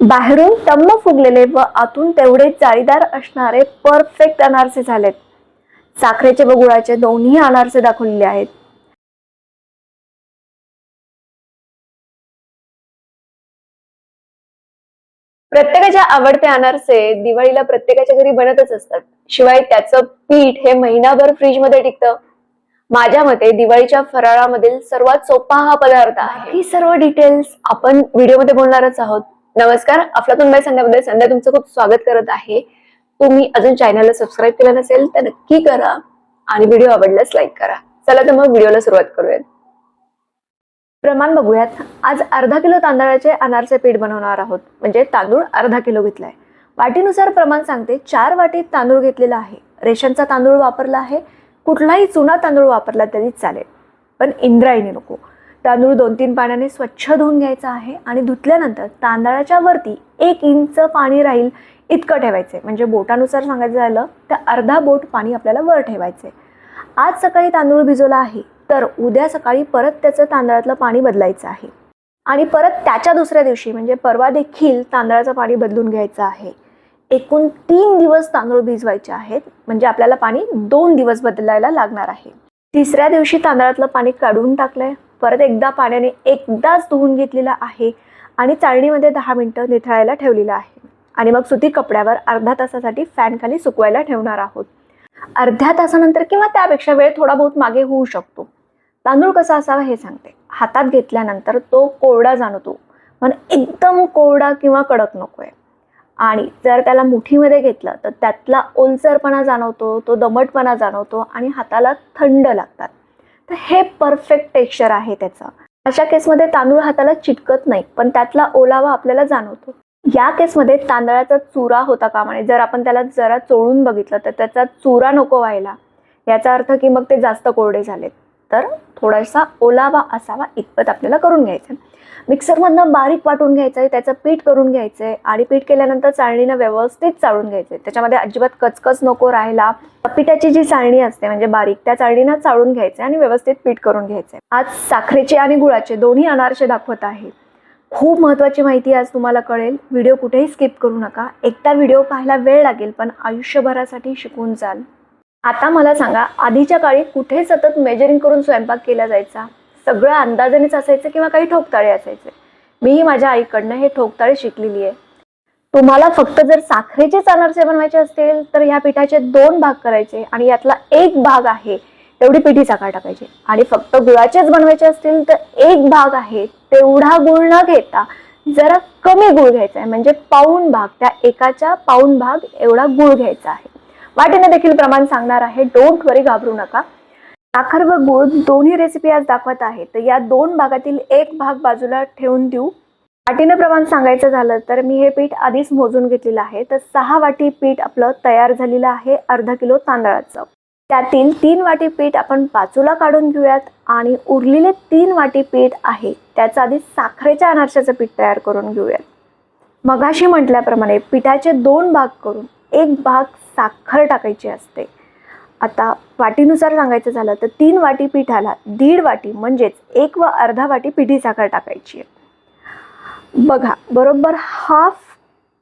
बाहेरून टम्म फुगलेले व आतून तेवढे जाळीदार असणारे परफेक्ट अनारसे झालेत। साखरेचे व गुळाचे दोन्ही अनारसे दाखवलेले आहेत। प्रत्येकाच्या आवडते अनारसे दिवाळीला प्रत्येकाच्या घरी बनतच असतात। शिवाय त्याचं पीठ हे महिनाभर फ्रीज मध्ये टिकतं। माझ्या मते दिवाळीच्या फराळामधील सर्वात सोपा हा पदार्थ आहे। ही सर्व डिटेल्स आपण व्हिडिओमध्ये बोलणारच आहोत। नमस्कार, अफलातून बाय संध्यामध्ये संध्या तुमचं खूप स्वागत करत आहे। तुम्ही अजून चॅनलला सबस्क्राईब केलं नसेल तर नक्की करा आणि व्हिडिओ आवडल्यास लाईक करा। चला तर मग व्हिडिओला सुरुवात करूयात। प्रमाण बघूयात। आज अर्धा किलो तांदळाचे अनारसे पीठ बनवणार आहोत। म्हणजे तांदूळ अर्धा किलो घेतलाय। वाटीनुसार प्रमाण सांगते। 4 वाटी तांदूळ घेतलेला आहे। रेशनचा तांदूळ वापरला आहे। कुठलाही जुना तांदूळ वापरला तरी चालेल, पण इंद्रायणी नको। तांदूळ 2-3 पाण्याने स्वच्छ धुवून घ्यायचा आहे आणि धुतल्यानंतर तांदळाच्या वरती 1 इंच पाणी राहील इतकं ठेवायचे। म्हणजे बोटानुसार सांगायचं झालं तर अर्धा बोट पाणी आपल्याला वर ठेवायचे। आज सकाळी तांदूळ भिजवला आहे तर उद्या सकाळी परत त्याचं तांदळातलं पाणी बदलायचं आहे आणि परत त्याच्या दुसऱ्या दिवशी म्हणजे परवा देखील तांदळाचं पाणी बदलून घ्यायचं आहे। एकूण 3 दिवस तांदूळ भिजवायचे आहेत। म्हणजे आपल्याला पाणी 2 दिवस बदलायला लागणार आहे। तिसऱ्या दिवशी तांदळातलं पाणी काढून टाकलंय। परत एकदा पाण्याने एकदाच धुवून घेतलेलं आहे आणि चाळणीमध्ये 10 मिनिटं निथळायला ठेवलेलं आहे आणि मग सुती कपड्यावर अर्धा तासासाठी फॅन खाली सुकवायला ठेवणार आहोत। अर्ध्या तासानंतर किंवा त्यापेक्षा वेळ थोडा बहुत मागे होऊ शकतो। तांदूळ कसा असावा हे सांगते। हातात घेतल्यानंतर तो कोरडा जाणवतो, पण एकदम कोरडा किंवा कडक नकोय। आणि जर त्याला मुठीमध्ये घेतलं तर त्यातला ओलसरपणा जाणवतो, तो दमटपणा जाणवतो आणि हाताला थंड लागतात। तर हे परफेक्ट टेक्स्चर आहे त्याचं। अशा केसमध्ये तांदूळ हाताला चिटकत नाही, पण त्यातला ओलावा आपल्याला जाणवतो। या केसमध्ये तांदळाचा चुरा होता कामा नये। जर आपण त्याला जरा चोळून बघितलं तर त्याचा चुरा नको व्हायला। याचा अर्थ की मग ते जास्त कोरडे झालेत। तर थोडासा ओलावा असावा इतपत आपल्याला करून घ्यायचं। मिक्सरमधनं बारीक वाटून घ्यायचंय, त्याचं पीठ करून घ्यायचंय आणि पीठ केल्यानंतर चाळणीनं व्यवस्थित चाळून घ्यायचंय। त्याच्यामध्ये अजिबात कचकच नको राहायला। पिठाची जी चाळणी असते म्हणजे बारीक, त्या चाळणीनं चाळून घ्यायचंय आणि व्यवस्थित पीठ करून घ्यायचंय। आज साखरेचे आणि गुळाचे दोन्ही अनारसे दाखवत आहे। खूप महत्त्वाची माहिती आज तुम्हाला कळेल। व्हिडिओ कुठेही स्किप करू नका। एकदा व्हिडिओ पाहायला वेळ लागेल पण आयुष्यभरासाठी शिकून जाल। आता मला सांगा, आधीच्या काळी कुठे सतत मेजरिंग करून स्वयंपाक केला जायचा? सगळं अंदाजानेच असायचं किंवा काही ठोकताळे असायचे। मीही माझ्या आईकडनं हे ठोकताळे शिकलेली आहे। तुम्हाला फक्त जर साखरेचेच अनारसे बनवायचे असतील तर ह्या पिठाचे 2 भाग करायचे आणि यातला 1 भाग आहे तेवढी पिठी साखर टाकायची। आणि फक्त गुळाचेच बनवायचे असतील तर 1 भाग आहे तेवढा गुळ न घेता जरा कमी गुळ घ्यायचा आहे। म्हणजे पाऊण भाग, त्या एकाच्या पाऊण भाग एवढा गुळ घ्यायचा आहे। वाटीने देखील प्रमाण सांगणार आहे, डोंट वरी, घाबरू नका। साखर व गुळ दोन्ही रेसिपी आज दाखवत आहे, तर या 2 भागातील 1 भाग बाजूला ठेवून देऊ। वाटीने प्रमाण सांगायचं झालं तर मी हे पीठ आधीच मोजून घेतलेलं आहे। तर 6 वाटी पीठ आपलं तयार झालेलं आहे अर्धा किलो तांदळाचं। त्यातील 3 वाटी पीठ आपण बाजूला काढून घेऊयात आणि उरलेले 3 वाटी पीठ आहे त्याचं आधी साखरेच्या अनारशाचं पीठ तयार करून घेऊयात। मगाशी म्हटल्याप्रमाणे पिठाचे 2 भाग करून 1 भाग साखर टाकायची असते। आता वाटीनुसार सांगायचं झालं तर 3 वाटी पिठाला 1.5 वाटी म्हणजेच 1 व अर्धा वाटी पिठी साखर टाकायची आहे। बघा, बरोबर हाफ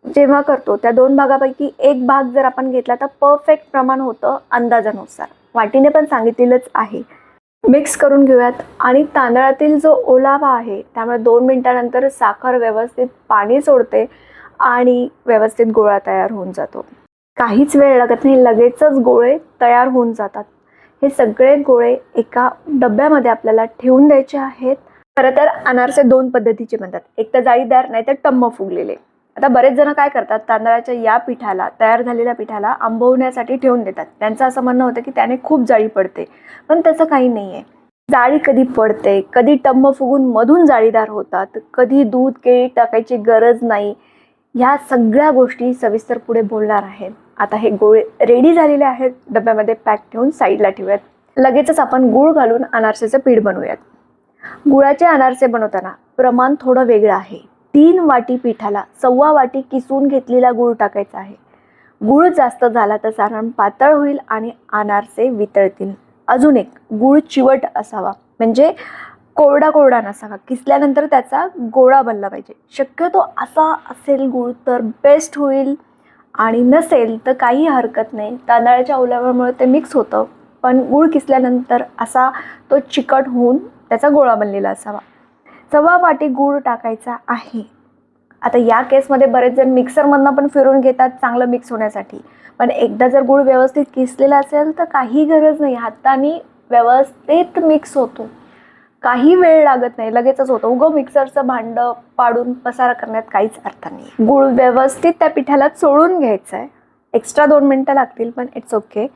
जेव्हा करतो त्या 2 भागापैकी 1 भाग जर आपण घेतला तर परफेक्ट प्रमाण होतं अंदाजानुसार। वाटीने पण सांगितलेलंच आहे। मिक्स करून घेऊयात आणि तांदळातील जो ओलावा आहे त्यामुळे 2 मिनिटांनंतर साखर व्यवस्थित पाणी सोडते आणि व्यवस्थित गोळा तयार होऊन जातो। काहीच वेळ लागत नाही, लगेचच गोळे तयार होऊन जातात। हे सगळे गोळे एका डब्यामध्ये आपल्याला ठेवून द्यायचे आहेत। खरं तर अनारसे 2 पद्धतीचे बनतात, एक तर जाळीदार नाही तर टम्म फुगलेले। आता बरेच जण काय करतात, तांदळाच्या या पिठाला, तयार झालेल्या पिठाला आंबवण्यासाठी ठेवून देतात। त्यांचं असं म्हणणं होतं की त्याने खूप जाळी पडते, पण तसं काही नाही आहे। जाळी कधी पडते, कधी टम्म फुगून मधून जाळीदार होतात, कधी दूध केळी टाकायची गरज नाही। ह्या सगळ्या गोष्टी सविस्तर पुढे बोलणार आहे। आता हे गोळे रेडी झालेले आहेत, डब्यामध्ये पॅक ठेवून साईडला ठेवूयात। लगेचच आपण गूळ घालून अनारसेचं पीठ बनवूयात। गुळाचे अनारसे बनवताना प्रमाण थोडं वेगळं आहे। 3 वाटी पिठाला 1.25 वाटी किसून घेतलेला गूळ टाकायचा आहे। गूळ जास्त झाला तर सारण पातळ होईल आणि अनारसे वितळतील। अजून एक, गूळ चिवट असावा, म्हणजे कोरडा कोरडा नसावा, किसल्यानंतर त्याचा गोळा बनला पाहिजे. शक्यतो असा असेल गूळ तर बेस्ट होईल, आणि नसेल तर काही हरकत नाही. तांदळाच्या ओल्याव्यामुळे ते मिक्स होतं, पण गूळ किसल्यानंतर असा तो चिकट होऊन त्याचा गोळा बनलेला असावा. 1.25 वाटी गूळ टाकायचा आहे. आता या केसमध्ये बरेच जण मिक्सरमधनं पण फिरून घेतात चांगलं मिक्स होण्यासाठी, पण एकदा जर गूळ व्यवस्थित किसलेला असेल तर काही गरज नाही, हाताने व्यवस्थित मिक्स होतो, काही वेळ लागत नाही, लगेचच होतं. उगं मिक्सरचं भांडं पाडून पसारा करण्यात काहीच अर्थ नाही. गूळ व्यवस्थित त्या पिठाला चोळून घ्यायचं आहे. एक्स्ट्रा 2 मिनटं लागतील, पण इट्स ओके.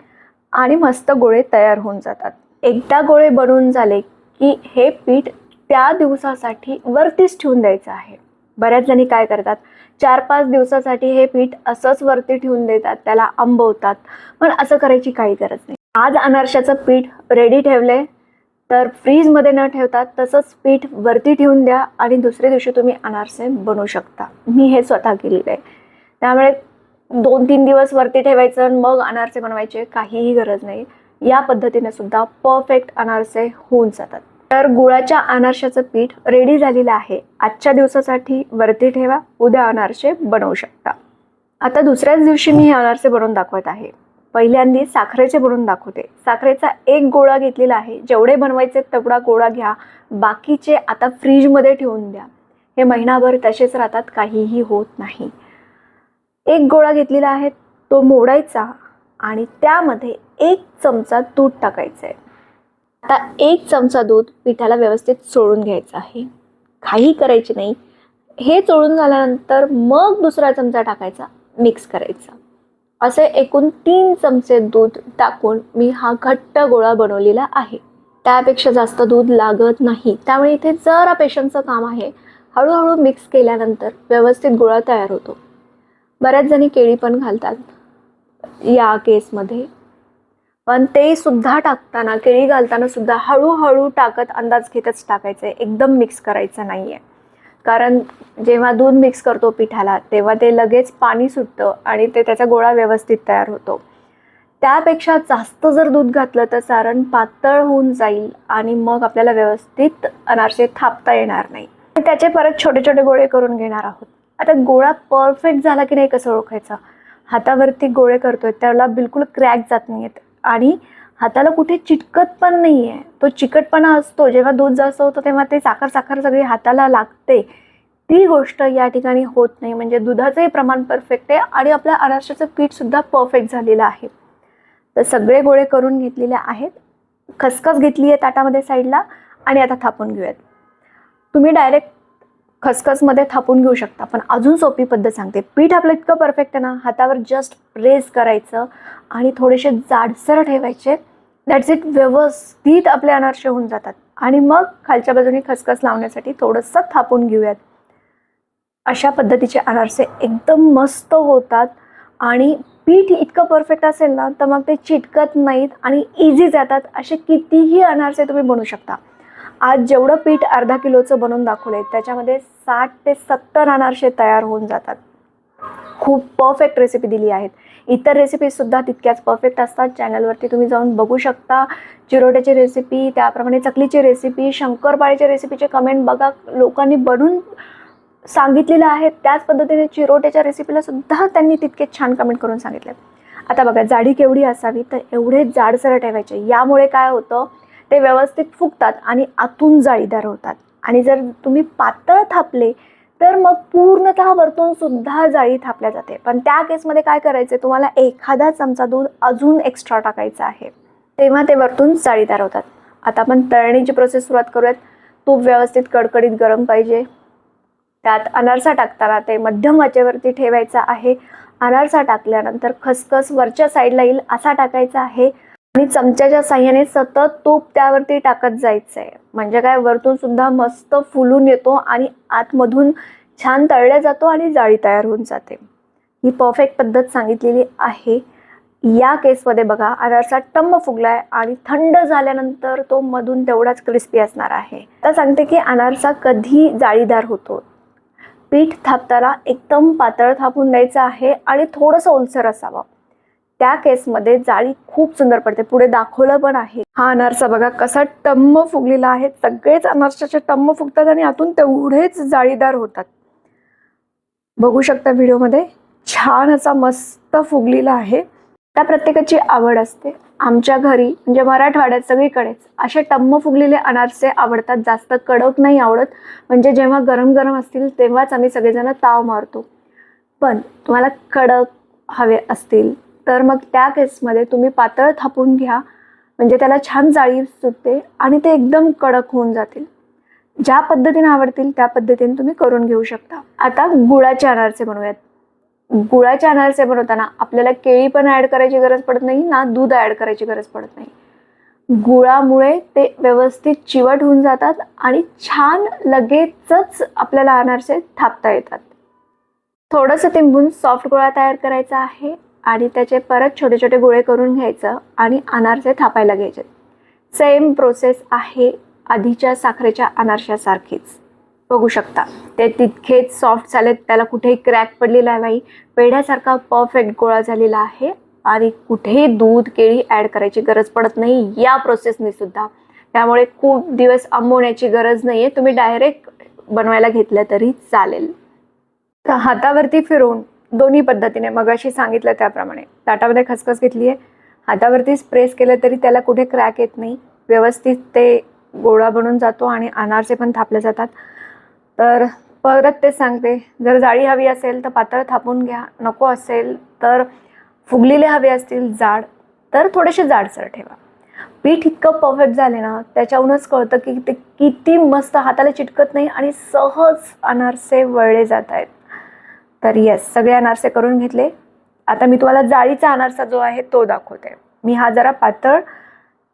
आणि मस्त गोळे तयार होऊन जातात. एकदा गोळे बनवून झाले की हे पीठ त्या दिवसासाठी वरतीच ठेवून द्यायचं आहे. बऱ्याच जणी काय करतात, 4-5 दिवसासाठी हे पीठ असंच वरती ठेवून देतात, त्याला आंबवतात. पण असं करायची काही गरज नाही. आज अनारशाचं पीठ रेडी ठेवलंय तर फ्रीजमध्ये न ठेवता तसंच पीठ वरती ठेवून द्या आणि दुसऱ्या दिवशी तुम्ही अनारसे बनवू शकता. मी हे स्वतः केलेलं आहे. त्यामुळे 2-3 दिवस वरती ठेवायचं आणि मग अनारसे बनवायचे काहीही गरज नाही. या पद्धतीने सुद्धा परफेक्ट अनारसे होऊन जातात. तर गुळाच्या अनारशाचं पीठ रेडी झालेलं आहे. आजच्या दिवसासाठी वरती ठेवा, उद्या अनारसे बनवू शकता. आता दुसऱ्याच दिवशी मी हे अनारसे बनवून दाखवत आहे. पहिल्यांदा साखरेचे बनवून दाखवते. साखरेचा 1 गोळा घेतलेला आहे. जेवढे बनवायचे तेवढा गोळा घ्या, बाकीचे आता फ्रीजमध्ये ठेवून द्या. हे महिनाभर तसेच राहतात, काहीही होत नाही. 1 गोळा घेतलेला आहे, तो मोडायचा आणि त्यामध्ये 1 चमचा दूध टाकायचं आहे. आता 1 चमचा दूध पिठाला व्यवस्थित चोळून घ्यायचं आहे, काही करायचे नाही. हे चोळून झाल्यानंतर मग दुसरा चमचा टाकायचा, मिक्स करायचा. असे एकूण 3 चमचे दूध टाकून मी हा घट्ट गोळा बनवलेला आहे. त्यापेक्षा जास्त दूध लागत नाही, त्यामुळे इथे जरा पेशन्सचं काम आहे. हळूहळू मिक्स केल्यानंतर व्यवस्थित गोळा तयार होतो. बऱ्याच जणी केळी पण घालतात या केसमध्ये, पण ते सुद्धा टाकताना, केळी घालताना सुद्धा हळूहळू टाकत अंदाज घेतच टाकायचं आहे, एकदम मिक्स करायचं नाही आहे. कारण जेव्हा दूध मिक्स करतो पिठाला तेव्हा ते लगेच पाणी सुटतं आणि त्याचा गोळा व्यवस्थित तयार होतो. त्यापेक्षा जास्त जर दूध घातलं तर सारण पातळ होऊन जाईल आणि मग आपल्याला व्यवस्थित अनारसे थापता येणार नाही. त्याचे परत छोटे छोटे गोळे करून घेणार आहोत. आता गोळा परफेक्ट झाला की नाही कसं ओळखायचं? हातावरती गोळे करतोय त्याला बिलकुल क्रॅक जात नाही आहेत आणि हाताला कुठे चिटकत पण नाही आहे. तो चिकटपणा असतो जेव्हा दूध जास्त होतं तेव्हा ते साखर साखर सगळी हाताला लागते, ती गोष्ट या ठिकाणी होत नाही. म्हणजे दुधाचंही प्रमाण परफेक्ट आहे आणि आपल्या अनारशाचं पीठसुद्धा परफेक्ट झालेलं आहे. तर सगळे गोळे करून घेतलेले आहेत. खसखस घेतली आहे ताटामध्ये साईडला आणि आता थापून घेऊयात. तुम्ही डायरेक्ट खसखसमध्ये थापून घेऊ शकता, पण अजून सोपी पद्धत सांगते. पीठ आपलं इतकं परफेक्ट आहे ना, हातावर जस्ट प्रेस करायचं आणि थोडेसे जाडसर ठेवायचे. That's it. व्यवस्थित आपले अनारसे होऊन जातात. आणि मग खालच्या बाजूने खसखस लावण्यासाठी थोडंसं थापून घेऊयात. अशा पद्धतीचे अनारसे एकदम मस्त होतात आणि पीठ इतकं परफेक्ट असेल ना तर मग ते चिटकत नाहीत आणि इझी जातात. असे कितीही अनारसे तुम्ही बनवू शकता. आज जेवढं पीठ अर्धा किलोचं बनवून दाखवलं आहे त्याच्यामध्ये 60 ते 70 अनारसे तयार होऊन जातात. खूप परफेक्ट रेसिपी दिली आहेत. इतर रेसिपीजसुद्धा तितक्याच परफेक्ट असतात. चॅनलवरती तुम्ही जाऊन बघू शकता. चिरोट्याची रेसिपी, त्याप्रमाणे चकलीची रेसिपी, शंकरपाळीच्या रेसिपीचे कमेंट बघा. लोकांनी बनवून सांगितलेलं आहे त्याच पद्धतीने चिरोट्याच्या रेसिपीला सुद्धा त्यांनी तितकेच छान कमेंट करून सांगितले. आता बघा जाडी केवढी असावी तर एवढे जाडसर ठेवायचे. यामुळे काय होतं, ते व्यवस्थित फुगतात आणि आतून जाळीदार होतात. आणि जर तुम्ही पातळ थापले तर मग पूर्णतः वरतून सुद्धा जाळी थापल्या जाते. पण त्या केसमध्ये काय करायचं, तुम्हाला एखादा चमचा दूध अजून एक्स्ट्रा टाकायचं आहे, तेव्हा ते वरतून जाळीदार होतात. आता आपण तळणीची प्रोसेस सुरुवात करूयात. तूप व्यवस्थित कडकडीत गरम पाहिजे. त्यात अनारसा टाकताना ते मध्यम आचेवरती ठेवायचा आहे. अनारसा टाकल्यानंतर खसखस वरच्या साईडला येईल असा टाकायचा आहे आणि चमच्याच्या साह्याने सतत तूप त्यावरती टाकत जायचं आहे. म्हणजे काय, वरतून सुद्धा मस्त फुलून येतो आणि आतमधून छान तळल्या जातो आणि जाळी तयार होऊन जाते. ही परफेक्ट पद्धत सांगितलेली आहे. या केसमध्ये बघा अनारसा टम्म फुगलाय आणि थंड झाल्यानंतर तो मधून तेवढाच क्रिस्पी असणार आहे. तर सांगते की अनारसा कधी जाळीदार होतो. पीठ थापताना एकदम पातळ थापून द्यायचं आहे आणि थोडंसं ओलसर असावं. त्या केसमध्ये जाळी खूप सुंदर पडते. पुढे दाखवलं पण आहे. हा अनारसा बघा कसा टम्म फुगलेला आहे. सगळेच अनारसाचे टम्म फुगतात आणि आतून तेवढेच जाळीदार होतात. बघू शकता व्हिडिओमध्ये छान असा मस्त फुगलेला आहे. त्या प्रत्येकाची आवड असते. आमच्या घरी म्हणजे मराठवाड्यात सगळीकडेच असे टम्म फुगलेले अनारसे आवडतात. जास्त कडक नाही आवडत. म्हणजे जेव्हा गरम गरम असतील तेव्हाच आम्ही सगळेजण ताव मारतो. पण तुम्हाला कडक हवे असतील तर मग त्या केसमध्ये तुम्ही पातळ थापून घ्या. म्हणजे त्याला छान जाळी सुटते आणि ते एकदम कडक होऊन जातील. ज्या पद्धतीने आवडतील त्या पद्धतीने तुम्ही करून घेऊ शकता. आता गुळाचे अनारसे बनवूयात. गुळाचे अनारसे बनवताना आपल्याला केळी पण ॲड करायची गरज पडत नाही ना दूध ॲड करायची गरज पडत नाही. गुळामुळे ते व्यवस्थित चिवट होऊन जातात आणि छान लगेचच आपल्याला अनारसे थापता येतात. थोडंसं तिंबून सॉफ्ट गोळा तयार करायचा आहे आणि त्याचे परत छोटे छोटे गोळे करून घ्यायचं आणि अनारसे थापायला घ्यायचे. सेम प्रोसेस आहे आधीच्या साखरेच्या अनारशासारखीच. बघू शकता ते तितकेच सॉफ्ट झालेत. त्याला कुठेही क्रॅक पडलेला नाही. पेढ्यासारखा परफेक्ट गोळा झालेला आहे आणि कुठेही दूध केळी ॲड करायची गरज पडत नाही या प्रोसेसने सुद्धा. त्यामुळे खूप दिवस आंबवण्याची गरज नाही आहे. तुम्ही डायरेक्ट बनवायला घेतलं तरी चालेल. तर हातावरती फिरवून दोन्ही पद्धतीने मगाशी सांगितलं त्याप्रमाणे ताटामध्ये खसखस घेतली आहे. हातावरती प्रेस केलं तरी त्याला कुठे क्रॅक येत नाही. व्यवस्थित ते गोळा बनून जातो आणि अनारसे पण थापले जातात. तर परत ते सांगते, जर जाळी हवी असेल तर पातळ थापून घ्या. नको असेल तर फुगलेले हवे असतील जाड तर थोडेसे जाडसर ठेवा. पीठ इतकं परफेक्ट झाले ना त्याच्याहूनच कळतं की ते किती मस्त हाताला चिटकत नाही आणि सहज अनारसे वळले जात आहेत. तर येस सगळे अनारसे करून घेतले. आता मी तुम्हाला जाळीचा अनारसा जो आहे तो दाखवते. मी हा जरा पातळ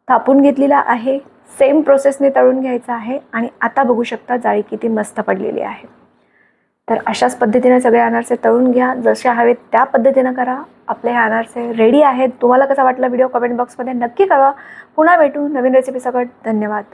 थापून घेतलेला आहे. सेम प्रोसेसने तळून घ्यायचा आहे आणि आता बघू शकता जाळी किती मस्त पडलेली आहे. तर अशाच पद्धतीने सगळे अनारसे तळून घ्या. जसे हवेत त्या पद्धतीनं करा. आपले हे अनारसे रेडी आहेत. तुम्हाला कसा वाटला व्हिडिओ कमेंट बॉक्समध्ये नक्की कळवा. पुन्हा भेटू नवीन रेसिपी सकट. धन्यवाद.